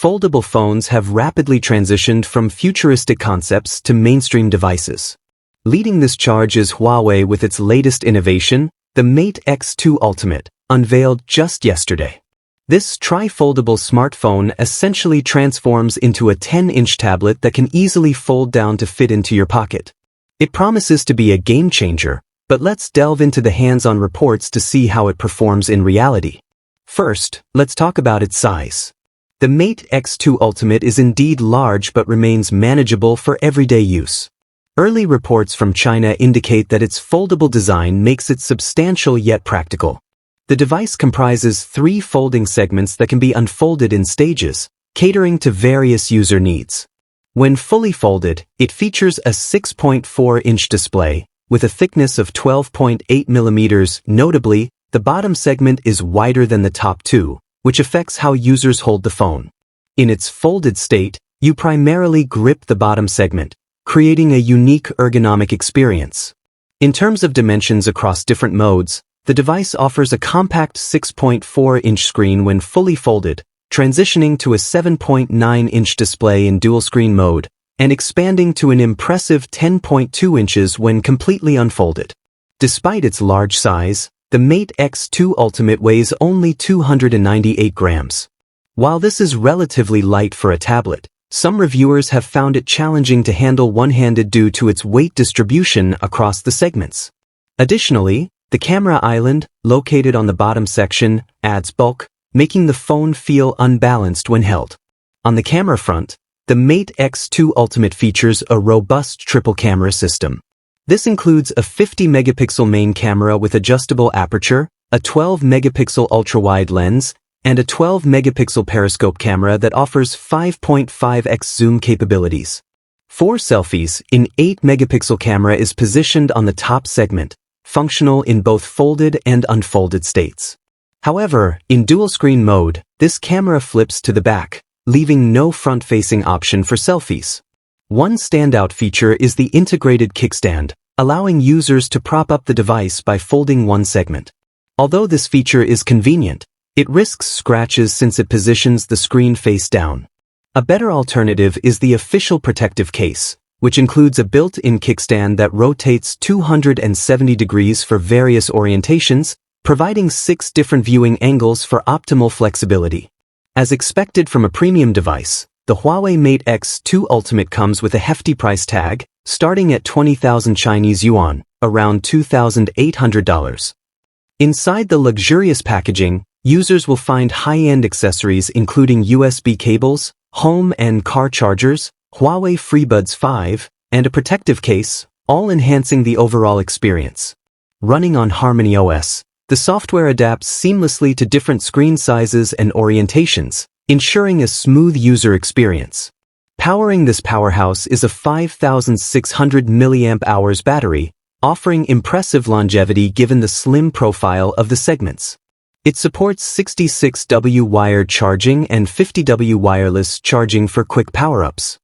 foldable phones have rapidly transitioned from futuristic concepts to mainstream devices. Leading this charge is Huawei with its latest innovation, the Mate X2 Ultimate, unveiled just yesterday. This tri-foldable smartphone essentially transforms into a 10-inch tablet that can easily fold down to fit into your pocket. It promises to be a game-changer, but let's delve into the hands-on reports to see how it performs in reality. First, let's talk about its size. The Mate X2 Ultimate is indeed large but remains manageable for everyday use. Early reports from China indicate that its foldable design makes it substantial yet practical. The device comprises 3 folding segments that can be unfolded in stages, catering to various user needs. When fully folded, it features a 6.4-inch display, with a thickness of 12.8 mm. Notably, the bottom segment is wider than the top 2, which affects how users hold the phone. In its folded state, you primarily grip the bottom segment, creating a unique ergonomic experience. In terms of dimensions across different modes, the device offers a compact 6.4-inch screen when fully folded, transitioning to a 7.9-inch display in dual-screen mode, and expanding to an impressive 10.2 inches when completely unfolded. Despite its large size, the Mate X2 Ultimate weighs only 298 grams. While this is relatively light for a tablet, some reviewers have found it challenging to handle one-handed due to its weight distribution across the segments. Additionally, the camera island, located on the bottom section, adds bulk, making the phone feel unbalanced when held. On the camera front, the Mate X2 Ultimate features a robust triple-camera system. This includes a 50-megapixel main camera with adjustable aperture, a 12-megapixel ultra-wide lens, and a 12-megapixel periscope camera that offers 5.5x zoom capabilities. For selfies, an 8-megapixel camera is positioned on the top segment, functional in both folded and unfolded states. However, in dual-screen mode, this camera flips to the back, leaving no front-facing option for selfies. One standout feature is the integrated kickstand, allowing users to prop up the device by folding one segment. Although this feature is convenient, it risks scratches since it positions the screen face down. A better alternative is the official protective case, which includes a built-in kickstand that rotates 270 degrees for various orientations, providing 6 different viewing angles for optimal flexibility. As expected from a premium device, the Huawei Mate X2 Ultimate comes with a hefty price tag, starting at 20,000 Chinese yuan, around $2,800. Inside the luxurious packaging, users will find high-end accessories including USB cables, home and car chargers, Huawei FreeBuds 5, and a protective case, all enhancing the overall experience. Running on Harmony OS, the software adapts seamlessly to different screen sizes and orientations, ensuring a smooth user experience. Powering this powerhouse is a 5,600 mAh battery, offering impressive longevity given the slim profile of the segments. It supports 66W wired charging and 50W wireless charging for quick power-ups.